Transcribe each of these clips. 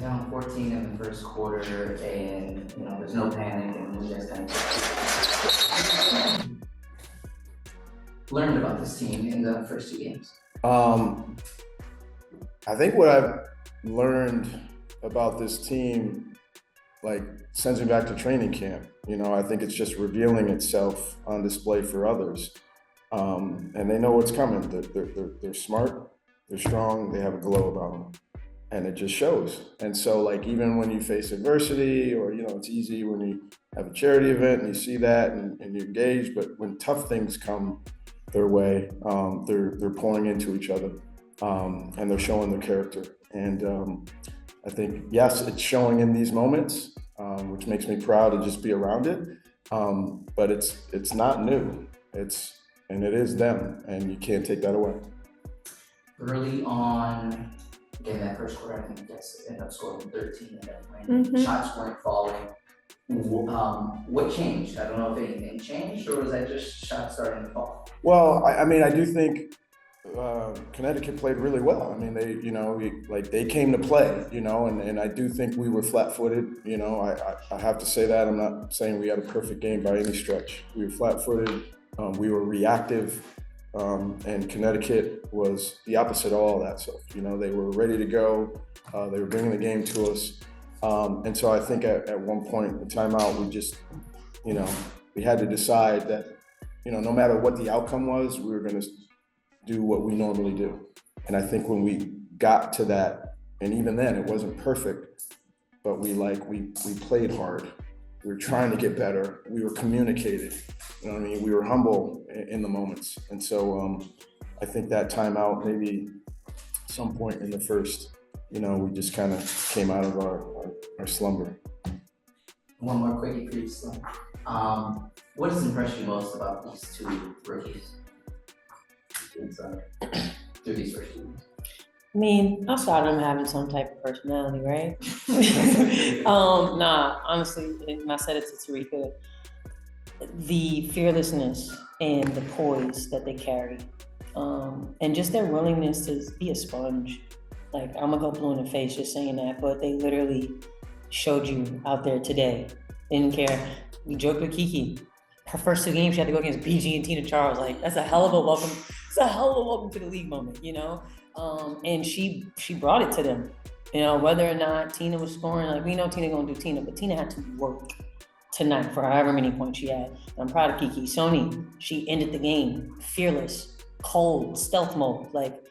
are down 14 in the first quarter, and there's no panic, and you guys kind of learned about this team in the first 2 games. I think what I've learned about this team, like, sends me back to training camp. I think it's just revealing itself on display for others, and they know what's coming. They're smart, they're strong, they have a glow about them. And it just shows. And so, like, even when you face adversity, or, it's easy when you have a charity event and you see that and you engage, but when tough things come their way, they're pouring into each other, and they're showing their character. And I think, yes, it's showing in these moments, which makes me proud to just be around it. But it's not new. And it is them, and you can't take that away. Early on, in that first quarter, I think you guys ended up scoring 13 at that point. Shots weren't falling. What changed? I don't know if anything changed, or was that just shots starting to fall? Well, I do think Connecticut played really well. I mean, they came to play, and I do think we were flat-footed. I have to say that. I'm not saying we had a perfect game by any stretch. We were flat-footed. We were reactive. And Connecticut was the opposite of all that stuff. They were ready to go. They were bringing the game to us. And so I think at one point in timeout, we just, we had to decide that, no matter what the outcome was, we were going to do what we normally do. And I think when we got to that, and even then it wasn't perfect, but we played hard. We were trying to get better. We were communicating. We were humble in the moments. And so I think that timeout, maybe some point in the first, we just kind of came out of our slumber. One more quickie for you, Slim. What has impressed you most about these 2 rookies through these first 2 games? I mean, outside of them having some type of personality, right? Honestly, and I said it to Tarika, the fearlessness and the poise that they carry, and just their willingness to be a sponge. Like, I'm gonna go blue in the face just saying that, but they literally showed you out there today. Didn't care. We joked with Kiki. Her first 2 games, she had to go against BG and Tina Charles. Like, that's a hell of a welcome. It's a hell of a welcome to the league moment, and she brought it to them. Whether or not Tina was scoring, like, we know Tina gonna do Tina, but Tina had to work tonight for however many points she had. And I'm proud of Kiki. Sony, she ended the game fearless, cold, stealth mode. Like,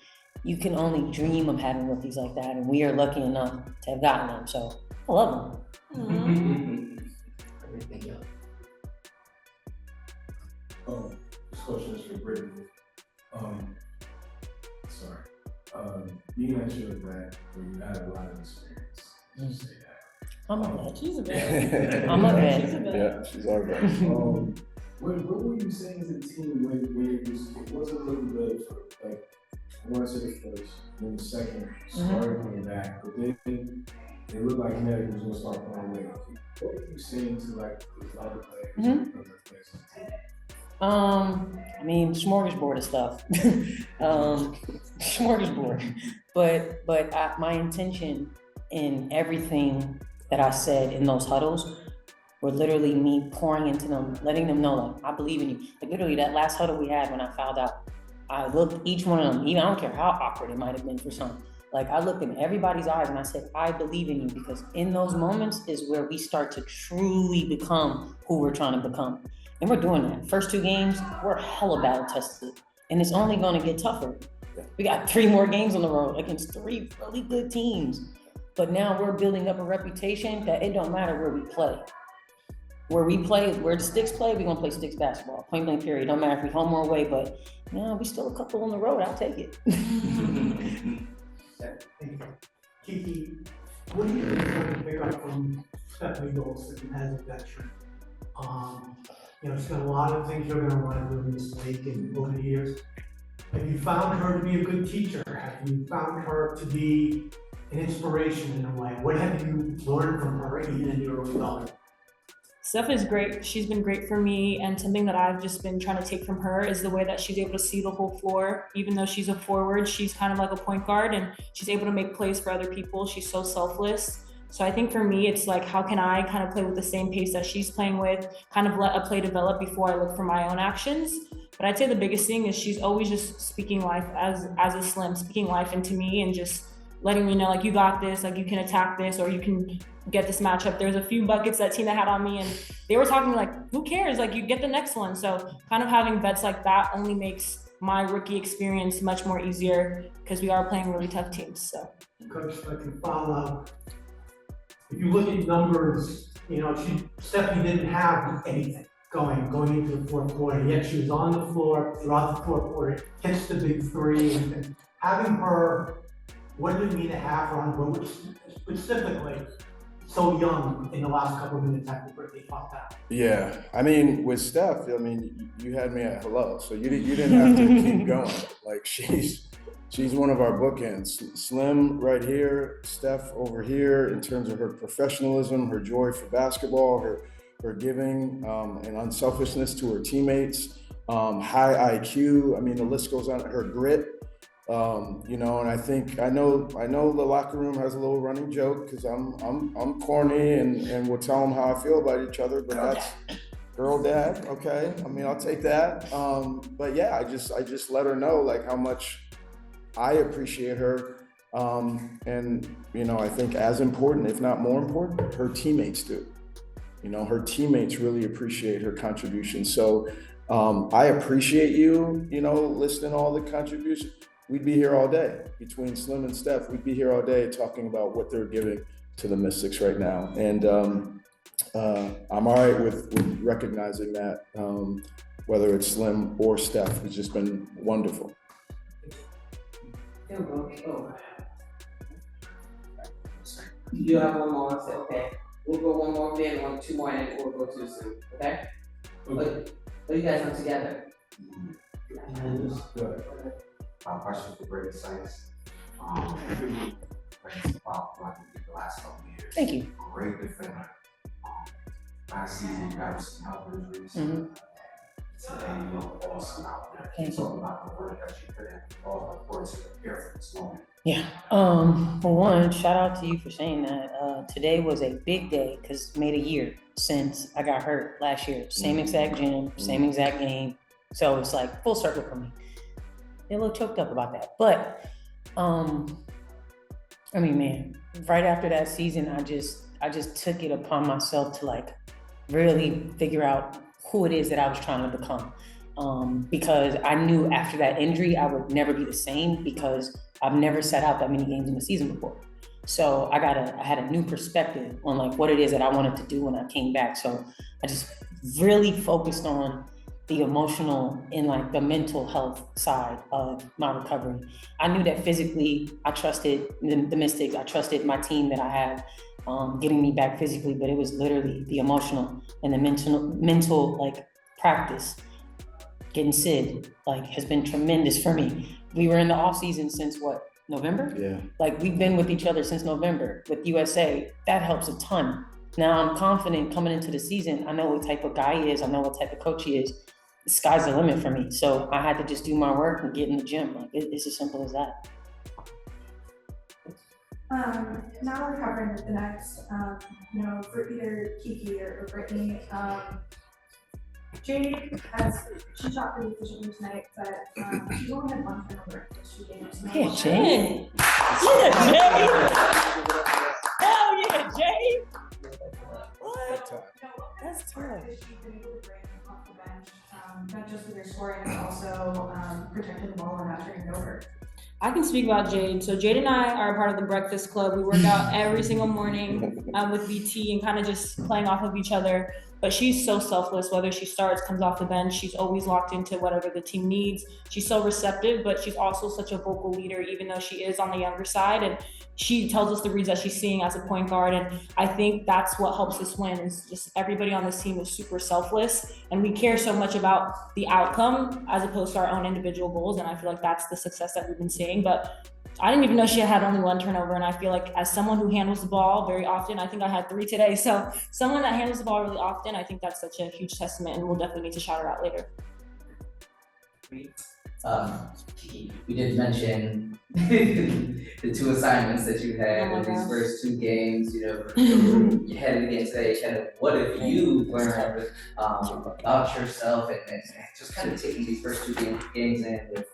you can only dream of having rookies like that, and we are lucky enough to have gotten them. So I love them. Thank you. This question is for Brittney. Being at your event where you had a lot of experience, you say that. I'm a vet. She's a vet. I'm a vet. Yeah, she's our vet. What were you saying as a team when it wasn't looking good for, like, I want to say the first, then the second, started coming back, but then it looked like Connecticut was going to start playing away. What were you saying to, like, the other players? I mean, smorgasbord of stuff. Smorgasbord. But my intention in everything that I said in those huddles were literally me pouring into them, letting them know, like, I believe in you. Like, literally that last huddle we had when I fouled out, I looked each one of them, even I don't care how awkward it might have been for some. Like, I looked in everybody's eyes and I said, I believe in you, because in those moments is where we start to truly become who we're trying to become. And we're doing that. First 2 games, we're hella battle tested. And it's only gonna get tougher. We got 3 more games on the road against 3 really good teams. But now we're building up a reputation that it don't matter where we play. Where the Sticks play, we're gonna play Sticks basketball. Point blank period. Don't matter if we home or away, but we still a couple on the road. I'll take it. Kiki, what do you think is going to pick up from Stephanie Golston as a veteran? She's got a lot of things you're going to want to do in this league and over the years. Have you found her to be a good teacher? Have you found her to be an inspiration in a way? What have you learned from her even in your early development? Steph is great. She's been great for me, and something that I've just been trying to take from her is the way that she's able to see the whole floor. Even though she's a forward, she's kind of like a point guard, and she's able to make plays for other people. She's so selfless. So I think for me, it's like, how can I kind of play with the same pace that she's playing with, kind of let a play develop before I look for my own actions. But I'd say the biggest thing is she's always just speaking life as a Slim, speaking life into me and just letting me know, like, you got this, like, you can attack this, or you can get this matchup. There's a few buckets that Tina had on me, and they were talking like, who cares? Like, you get the next one. So kind of having vets like that only makes my rookie experience much more easier because we are playing really tough teams. So, Coach, if I can follow up, if you look at numbers, you know, Stephanie didn't have anything going into the fourth quarter, yet she was on the floor throughout the fourth quarter, hits the big three, and having her, what did it mean to have her on board, which specifically so young in the last couple of minutes after Brittney popped out? Yeah, I mean, with Steph, I mean, you had me at hello, so you didn't have to keep going. Like, she's one of our bookends. Slim right here, Steph over here in terms of her professionalism, her joy for basketball, her giving and unselfishness to her teammates, high IQ. I mean, the list goes on. Her grit. You know, and I know the locker room has a little running joke because I'm corny and we'll tell them how I feel about each other, but that's girl dad, okay? I mean, I'll take that. But yeah, I just let her know like how much I appreciate her. And you know, I think as important, if not more important, her teammates do. You know, her teammates really appreciate her contribution. So I appreciate you, you know, listing all the contributions. We'd be here all day between Slim and Steph. We'd be here all day talking about what they're giving to the Mystics right now. And I'm all right with recognizing that, whether it's Slim or Steph, it's just been wonderful. You have one more, I said, okay. We'll go one more, then one, two more, and we'll go to the Zoom, okay? But you guys are together. Good. Question for Brittney Sykes. Brittney's about the last couple of years. Thank you. Great defender. Last season, you got some health injuries. Mm-hmm. Today, you know, also out there. Thank you. Talking about the work that you put in, all the course to prepare for this moment. Yeah. For one, shout out to you for saying that. Today was a big day because it made a year since I got hurt last year. Same exact gym, same exact game. So it's like full circle for me. A little choked up about that. But, I mean, man, right after that season, I just took it upon myself to like really figure out who it is that I was trying to become. Because I knew after that injury, I would never be the same because I've never sat out that many games in the season before. So I had a new perspective on like what it is that I wanted to do when I came back. So I just really focused on the emotional and like the mental health side of my recovery. I knew that physically I trusted the Mystics. I trusted my team that I had getting me back physically, but it was literally the emotional and the mental like practice. Getting Sid like has been tremendous for me. We were in the off season since what, November? Yeah. Like We've been with each other since November with USA. That helps a ton. Now I'm confident coming into the season. I know what type of guy he is. I know what type of coach he is. The sky's the limit for me. So I had to just do my work and get in the gym. Like it's as simple as that. Now we're covering the next, you know, for either Kiki or Brittney. Jade she shot pretty efficiently tonight, but she only had one turnover in 2 games. Yeah, Jade. Yeah, Jade. Hell yeah, Jade. What? That's tough. She's been able to bring off the bench, not just with her scoring, but also protecting the ball and not turning it over. I can speak about Jade. So Jade and I are a part of the Breakfast Club. We work out every single morning with BT and kind of just playing off of each other. But she's so selfless, whether she starts, comes off the bench, she's always locked into whatever the team needs. She's so receptive, but she's also such a vocal leader, even though she is on the younger side. And she tells us the reads that she's seeing as a point guard. And I think that's what helps us win is just everybody on this team is super selfless. And we care so much about the outcome as opposed to our own individual goals. And I feel like that's the success that we've been seeing. But I didn't even know she had only 1 turnover, and I feel like as someone who handles the ball very often, I think I had 3 today. So someone that handles the ball really often, I think that's such a huge testament, and we'll definitely need to shout her out later. Kiki, we did mention the 2 assignments that you had in these first 2 games. You know, you headed again today. Kind of, what have you learned about yourself, and just kind of taking these first 2 games in with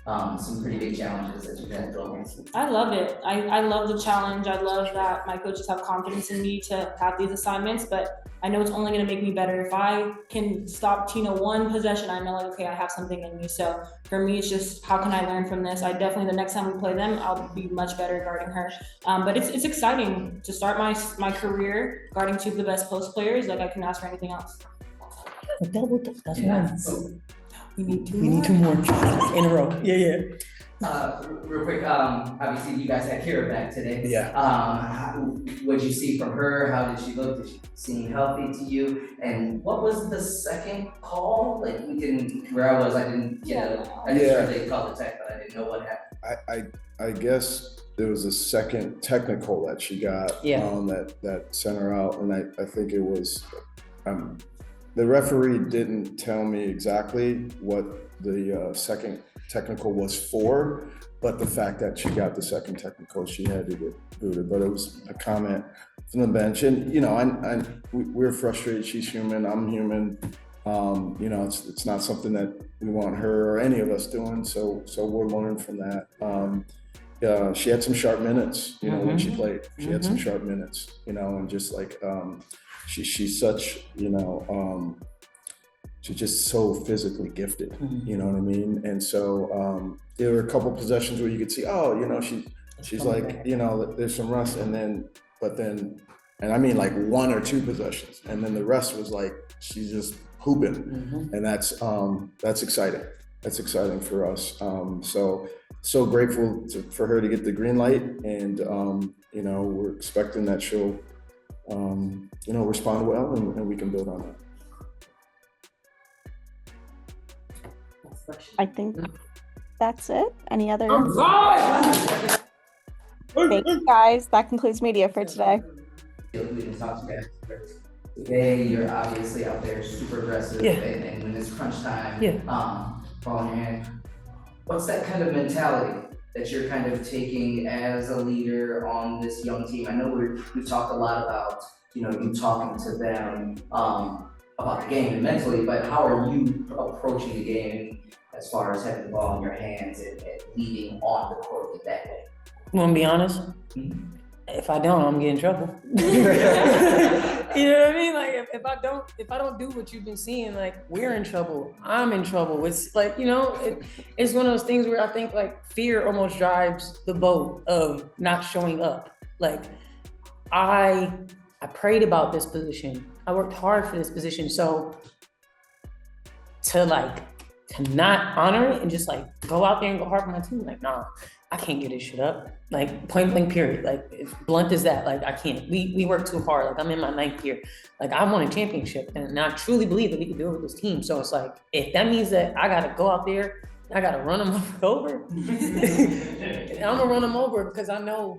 some pretty big challenges that you've had going. I love it. I love the challenge. I love that my coaches have confidence in me to have these assignments, but I know it's only going to make me better. If I can stop Tina 1 possession, I know, like, okay, I have something in me. So for me, it's just, how can I learn from this? I definitely, the next time we play them, I'll be much better guarding her. But it's exciting to start my career guarding 2 of the best post players. Like, I couldn't ask for anything else. That's one. We need 2 more in a row. Yeah. Real quick, obviously you guys had Kira back today. Yeah. What'd you see from her? How did she look? Did she seem healthy to you? And what was the second call? Like, where I was, I didn't get I just heard they called the tech, but I didn't know what happened. I guess there was a second technical that she got that sent her out, and I think it was the referee didn't tell me exactly what the second technical was for, but the fact that she got the second technical, she had to get booted. But it was a comment from the bench, and you know, we're frustrated. She's human. I'm human. You know, it's not something that we want her or any of us doing. So we'll learn from that. She had some sharp minutes. You know, when she played, she had some sharp minutes. You know, and just like she's such, you know, she's just so physically gifted, you know what I mean? And so there were a couple possessions where you could see, oh, you know, she's like, you know, there's some rust, and I mean like 1 or 2 possessions, and then the rest was like, she's just hooping, and that's exciting. That's exciting for us. So grateful for her to get the green light, and you know, we're expecting that she'll you know, respond well, and we can build on that. I think that's it. Any other? Thank you, guys. That concludes media for today. Today, you're obviously out there super aggressive, and when it's crunch time, ball in your hand. What's that kind of mentality that you're kind of taking as a leader on this young team? I know we've talked a lot about, you know, you talking to them about the game and mentally, but how are you approaching the game as far as having the ball in your hands and leading on the court with that way? You want to be honest? If I don't, I'm gonna get in trouble. You know what I mean? Like, if I don't do what you've been seeing, like, we're in trouble. I'm in trouble. It's like, you know, it's one of those things where I think like fear almost drives the boat of not showing up. Like, I prayed about this position. I worked hard for this position. So to not honor it and just like go out there and go hard for my team, like, nah, I can't get this shit up. Like, point blank period. Like, as blunt as that, like, I can't. We work too hard. Like, I'm in my 9th year. Like, I won a championship, and I truly believe that we can do it with this team. So it's like, if that means that I gotta go out there, I gotta run them over, I'm gonna run them over, because I know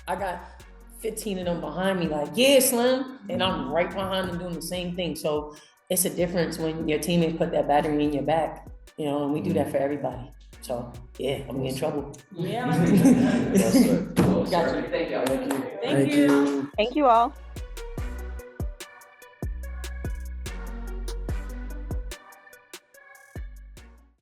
I got 15 of them behind me, like, yeah, Slim, and I'm right behind them doing the same thing. So it's a difference when your teammates put that battery in your back, you know, and we do that for everybody. So yeah, I'm in trouble. Yeah. Gotcha. Thank you. Thank you all.